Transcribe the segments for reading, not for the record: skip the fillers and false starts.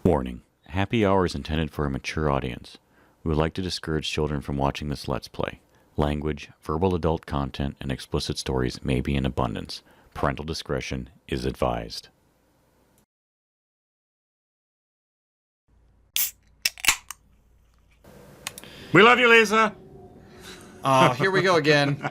Warning. Happy Hour is intended for a mature audience. We would like to discourage children from watching this Let's Play. Language, verbal adult content, and explicit stories may be in abundance. Parental discretion is advised. We love you, Lisa! Oh, here we go again.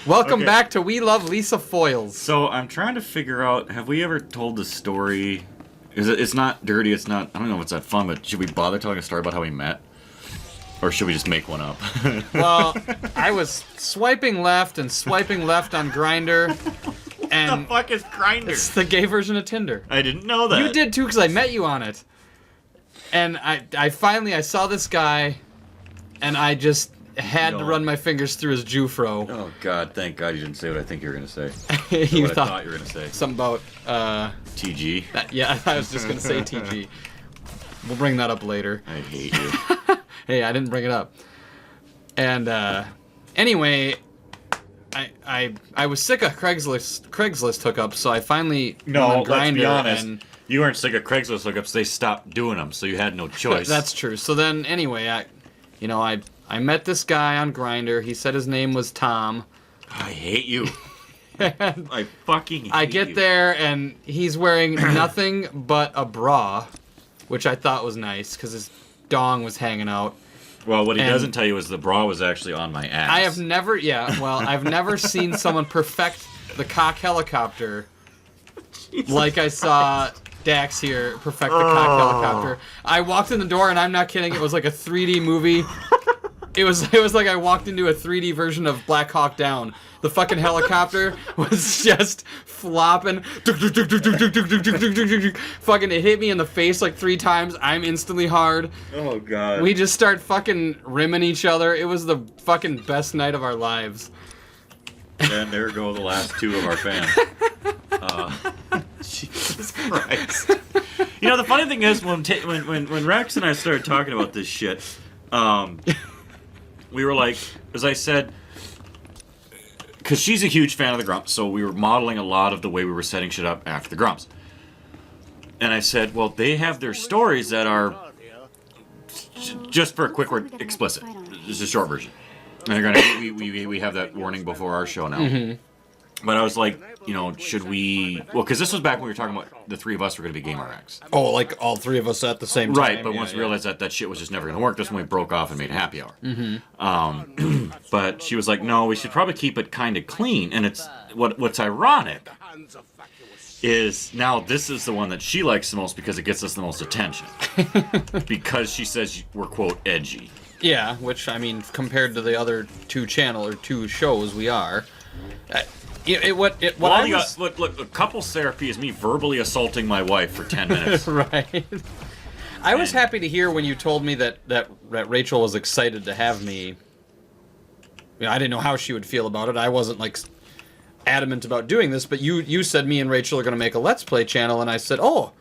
Welcome back to We Love Lisa Foiles. So, I'm trying to figure out, have we ever told the story? It's not dirty, it's not, I don't know if it's that fun, but should we bother telling a story about how we met? Or should we just make one up? Well, I was swiping left and swiping left on Grindr. And what the fuck is Grindr? it's the gay version of Tinder. I didn't know that. You did too, because I met you on it. And I finally saw this guy, and I just had to run my fingers through his Jufro. Oh God, thank God you didn't say what I think you were going to say. You what I thought you were going to say. Something about, TG? yeah, I was just going to say TG. We'll bring that up later. I hate you. Hey, I didn't bring it up. And, anyway, I was sick of Craigslist hookups, so I finally went on let's be Grindr honest. and... You weren't sick of Craigslist hookups, they stopped doing them, so you had no choice. That's true. So then, anyway, I met this guy on Grindr. He said his name was Tom. I hate you. I fucking hate you. I get there, and he's wearing nothing but a bra, which I thought was nice, because his dong was hanging out. Well, what he doesn't tell you is the bra was actually on my ass. I've never seen someone perfect the cock helicopter like I saw Dax here perfect the cock helicopter. I walked in the door, and I'm not kidding, it was like a 3D movie. It was like I walked into a 3D version of Black Hawk Down. The fucking helicopter was just flopping. Fucking, it hit me in the face like 3 times. I'm instantly hard. Oh, God. We just start fucking rimming each other. It was the fucking best night of our lives. And there go the last 2 of our fans. Jesus Christ. You know, the funny thing is, when Rex and I started talking about this shit, we were like, as I said, because she's a huge fan of the Grumps, so we were modeling a lot of the way we were setting shit up after the Grumps. And I said, well, they have their stories that are, just for a quick word, explicit. This is a short version. And they're gonna, we have that warning before our show now. Mm-hmm. But I was like, you know, should we... Well, because this was back when we were talking about the 3 of us were going to be GameRx. Oh, like all 3 of us at the same time. Right, but once we realized that shit was just never going to work, that's when we broke off and made Happy Hour. Mm-hmm. But she was like, no, we should probably keep it kind of clean. And it's what's ironic is now this is the one that she likes the most because it gets us the most attention. Because she says we're, quote, edgy. Yeah, which, I mean, compared to the other 2 shows, we are. Look, couples therapy is me verbally assaulting my wife for 10 minutes. Right. I was happy to hear when you told me that Rachel was excited to have me. You know, I didn't know how she would feel about it. I wasn't, like, adamant about doing this, but you said me and Rachel are going to make a Let's Play channel, and I said, oh,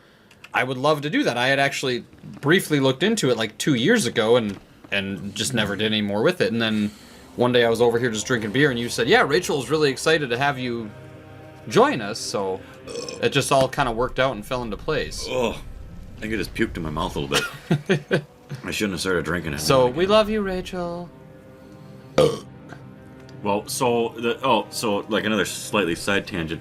I would love to do that. I had actually briefly looked into it, like, 2 years ago, and just never did any more with it, and then... One day I was over here just drinking beer, and you said, yeah, Rachel's really excited to have you join us, so it just all kind of worked out and fell into place. Oh, I think I just puked in my mouth a little bit. I shouldn't have started drinking it. So, we love you, Rachel. Well, so like another slightly side tangent.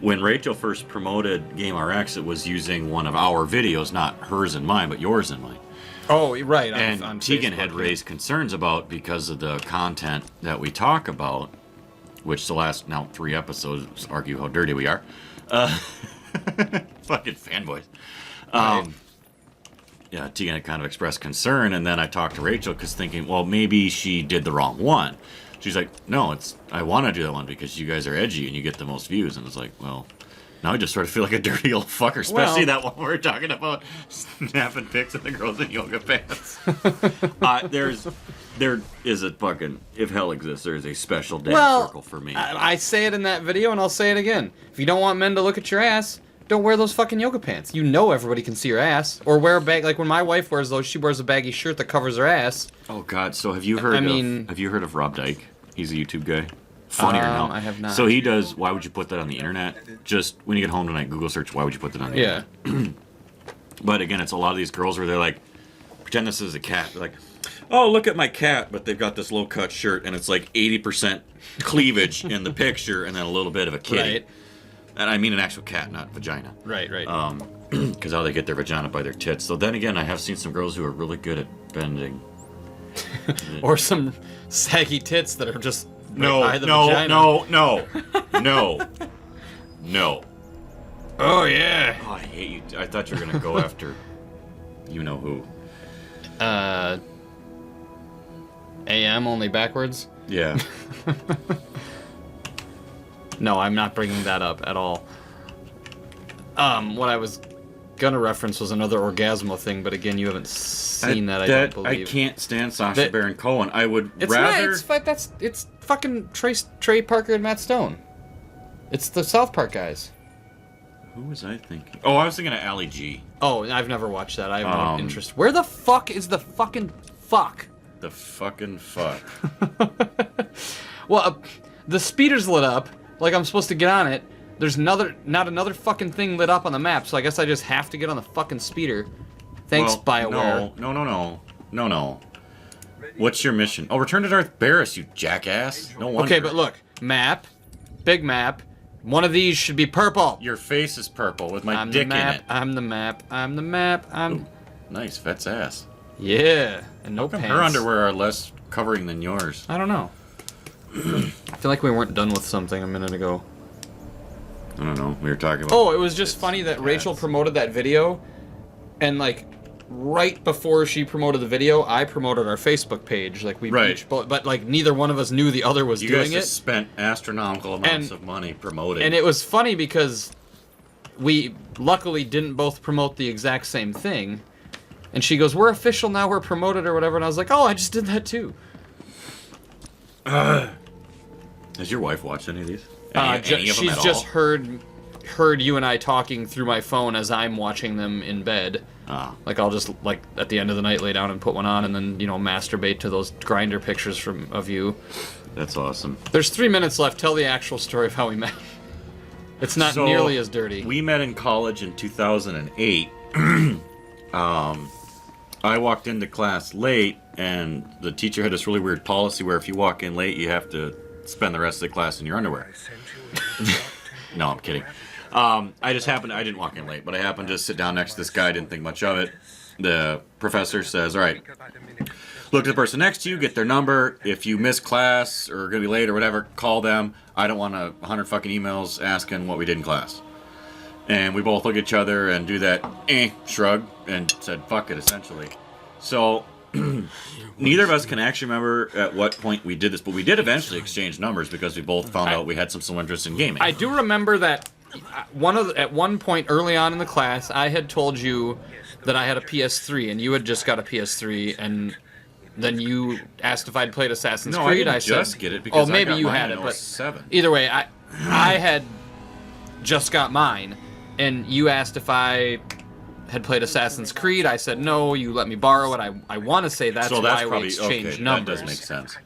When Rachel first promoted GameRx, it was using one of our videos, not hers and mine, but yours and mine. Oh, right. And Tegan had raised concerns about because of the content that we talk about, which the last, now 3 episodes argue how dirty we are. Fucking fanboys. Right. Yeah, Tegan had kind of expressed concern, and then I talked to Rachel because thinking, well, maybe she did the wrong one. She's like, no, I want to do that one because you guys are edgy and you get the most views. And it's like, well... Now I just sort of feel like a dirty old fucker, especially that one where we're talking about snapping pics of the girls in yoga pants. There is a fucking, if hell exists, there is a special dance circle for me. I say it in that video, and I'll say it again. If you don't want men to look at your ass, don't wear those fucking yoga pants. You know everybody can see your ass. Or wear a bag, like when my wife wears those, she wears a baggy shirt that covers her ass. Oh, God, so have you heard of Rob Dyke? He's a YouTube guy. Funny or no? I have not. So he does, why would you put that on the internet? Just, when you get home tonight, Google search, why would you put that on the internet? But again, it's a lot of these girls where they're like, pretend this is a cat. They're like, oh, look at my cat, but they've got this low-cut shirt, and it's like 80% cleavage in the picture, and then a little bit of a kitty. Right. And I mean an actual cat, not vagina. Right. Because how they get their vagina by their tits. So then again, I have seen some girls who are really good at bending. Or some saggy tits that are just No, by the no, vagina. no. Oh yeah. Oh, I hate you. I thought you were gonna go after, you know who. AM only backwards. Yeah. No, I'm not bringing that up at all. What I was gonna reference was another Orgasmo thing, but again, you haven't seen that. I don't believe. I can't stand Sacha Baron Cohen. I would It's rather. it's fucking Trey Parker and Matt Stone. It's the South Park guys. Who was I thinking? Oh, I was thinking of Ali G. Oh, I've never watched that. I have no interest. Where the fuck is the fucking fuck? The fucking fuck. Well, the speeder's lit up. Like I'm supposed to get on it. There's not another fucking thing lit up on the map, so I guess I just have to get on the fucking speeder. Thanks, Well, BioWare. No. What's your mission? Oh, return to Darth Barris, you jackass. No wonder. Okay, but look, map, big map. One of these should be purple. Your face is purple with my I'm dick the map. in it. I'm the map. I'm the map. Ooh, nice, Vet's ass. Yeah, and no pants. Her underwear are less covering than yours. I don't know. I feel like we weren't done with something a minute ago. I don't know. We were talking about. Oh, it was just funny that Rachel promoted that video, and like right before she promoted the video, I promoted our Facebook page. Like we Right. each, but like neither one of us knew the other was You doing guys it. just spent astronomical amounts of money promoting. And it was funny because we luckily didn't both promote the exact same thing. And she goes, "We're official now. We're promoted or whatever." And I was like, "Oh, I just did that too." Has your wife watched any of these? Any of them She's at just all? heard you and I talking through my phone as I'm watching them in bed. Ah. Like I'll just like at the end of the night lay down and put one on and then masturbate to those grinder pictures of you. That's awesome. There's 3 minutes left. Tell the actual story of how we met. It's not So, nearly as dirty. We met in college in 2008. I walked into class late, and the teacher had this really weird policy where if you walk in late, you have to spend the rest of the class in your underwear. No, I'm kidding. I didn't walk in late, but I happened to sit down next to this guy, didn't think much of it. The professor says, all right, look at the person next to you, get their number. If you miss class or are going to be late or whatever, call them. I don't want 100 fucking emails asking what we did in class. And we both look at each other and do that shrug and said, fuck it, essentially. So neither of us can actually remember at what point we did this, but we did eventually exchange numbers because we both found out we had some similar interest in gaming. I do remember that at one point early on in the class, I had told you that I had a PS3 and you had just got a PS3, and then you asked if I'd played Assassin's Creed. I didn't I just said, get it because oh, maybe I got you mine had in it, but 07. either way, I had just got mine, and you asked if I had played Assassin's Creed. I said no. You let me borrow it. I want to say that's why we exchanged numbers. That does make sense.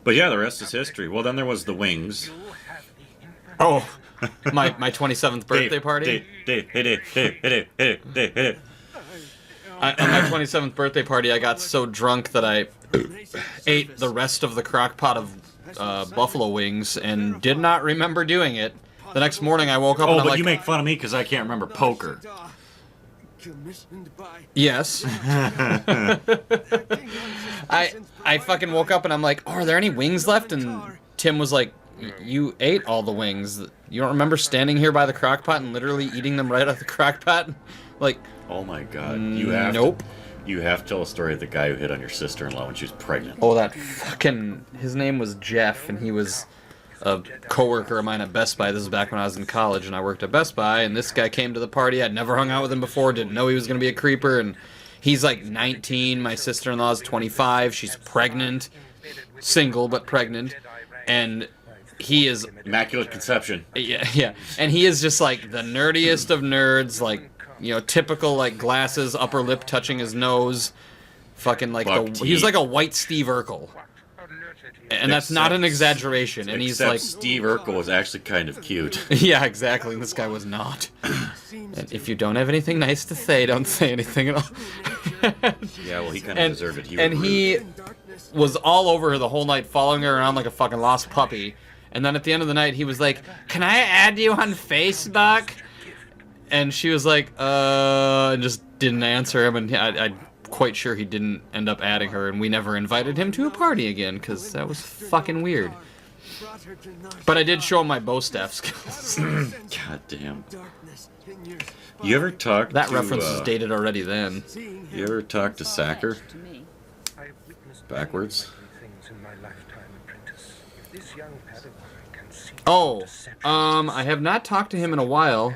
But yeah, the rest is history. Well, then there was the Wings. Oh, my 27th birthday party. Dave. On my 27th birthday party, I got so drunk that I ate the rest of the crock pot of buffalo wings and did not remember doing it. The next morning, I woke up and I'm but like, you make fun of me because I can't remember poker. yes. I fucking woke up and I'm like, oh, are there any wings left? And Tim was like, you ate all the wings. You don't remember standing here by the crock pot and literally eating them right out of the crock pot? Like, oh my god, you have nope. You have to tell a story of the guy who hit on your sister-in-law when she was pregnant. Oh, that fucking... His name was Jeff, and he was a coworker of mine at Best Buy. This is back when I was in college, and I worked at Best Buy, and this guy came to the party. I'd never hung out with him before, didn't know he was going to be a creeper, and he's like 19. My sister-in-law's 25. She's pregnant. Single, but pregnant. And he is... Immaculate conception. Yeah. And he is just like the nerdiest of nerds, like... typical, like, glasses, upper lip touching his nose. Fucking, like, he's like a white Steve Urkel. And that's not an exaggeration. And he's Except like, Steve Urkel was actually kind of cute. yeah, exactly. And this guy was not. And if you don't have anything nice to say, don't say anything at all. Yeah, well, he kind of deserved it. He was all over her the whole night, following her around like a fucking lost puppy. And then at the end of the night, he was like, "Can I add you on Facebook?" And she was like, and just didn't answer him. And I'm quite sure he didn't end up adding her. And we never invited him to a party again, because that was fucking weird. But I did show him my bow staff skills. God damn. You ever talk That to... reference is dated already then. You ever talk to Sacker? Backwards? Oh, I have not talked to him in a while.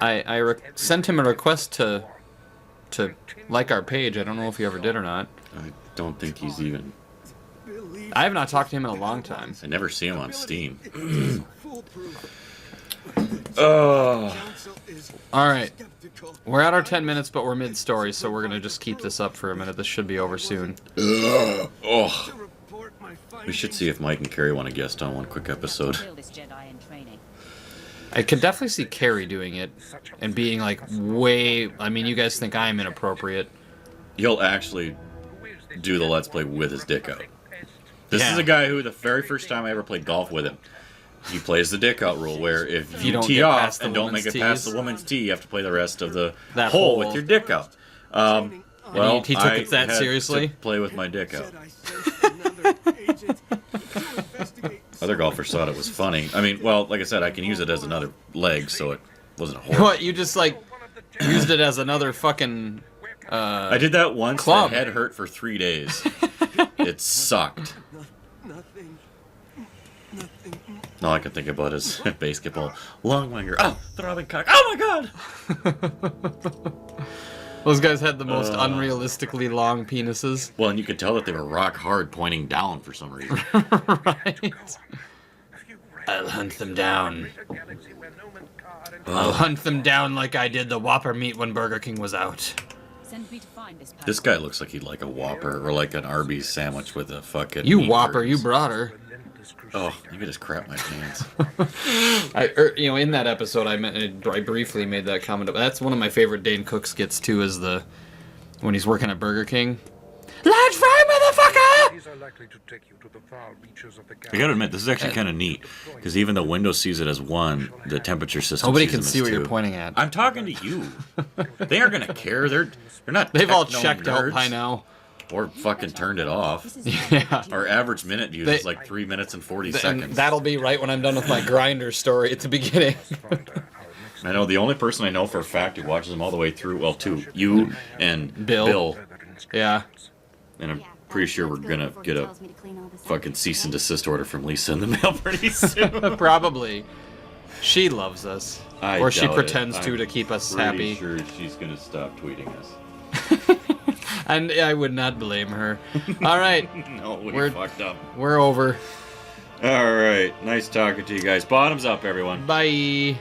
I sent him a request to like our page. I don't know if he ever did or not. I don't think he's even... I have not talked to him in a long time. I never see him on Steam. Oh. All right. We're at our 10 minutes, but we're mid-story, so we're going to just keep this up for a minute. This should be over soon. Oh. We should see if Mike and Carrie want to guest on one quick episode. I could definitely see Carrie doing it and being like way... I mean, you guys think I'm inappropriate. He'll actually do the Let's Play with his dick out. This is a guy who, the very first time I ever played golf with him, he plays the dick out rule, where if you tee off and don't make it past the woman's tee, you have to play the rest of the hole with your dick out. Well, he took it that seriously? To play with my dick out. Other golfers thought it was funny. I mean, well, like I said, I can use it as another leg, so it wasn't horrible. What, you just, like, used it as another fucking, I did that once. club. My head hurt for 3 days. It sucked. All I can think about is basketball. Long winger. Oh, throbbing cock. Oh my god! Those guys had the most unrealistically long penises. Well, and you could tell that they were rock hard, pointing down for some reason. Right. I'll hunt them down. I'll hunt them down like I did the Whopper meat when Burger King was out. This guy looks like he'd like a Whopper or like an Arby's sandwich with a fucking... You Whopper, you brought her. Oh, you could just crap my pants. In that episode, I briefly made that comment. But that's one of my favorite Dane Cook skits too. Is when he's working at Burger King. Large fry, motherfucker! I gotta admit, this is actually kind of neat because even though Windows sees it as 1, the temperature system. Nobody sees can them see as what 2. you're pointing at. I'm talking to you. They aren't gonna care. They're not. They've all techno checked out nerds. by now. Or fucking turned it off. Yeah. Our average minute views is like 3 minutes and 40 And seconds. that'll be right when I'm done with my grinder story at the beginning. I know the only person I know for a fact who watches them all the way through, well, 2, you and Bill. Yeah. And I'm pretty sure we're gonna get a fucking cease and desist order from Lisa in the mail pretty soon. Probably. She loves us. Or she pretends to keep us happy. I'm pretty sure she's gonna stop tweeting us. And I would not blame her. All right. No, we're fucked up. We're over. All right. Nice talking to you guys. Bottoms up, everyone. Bye.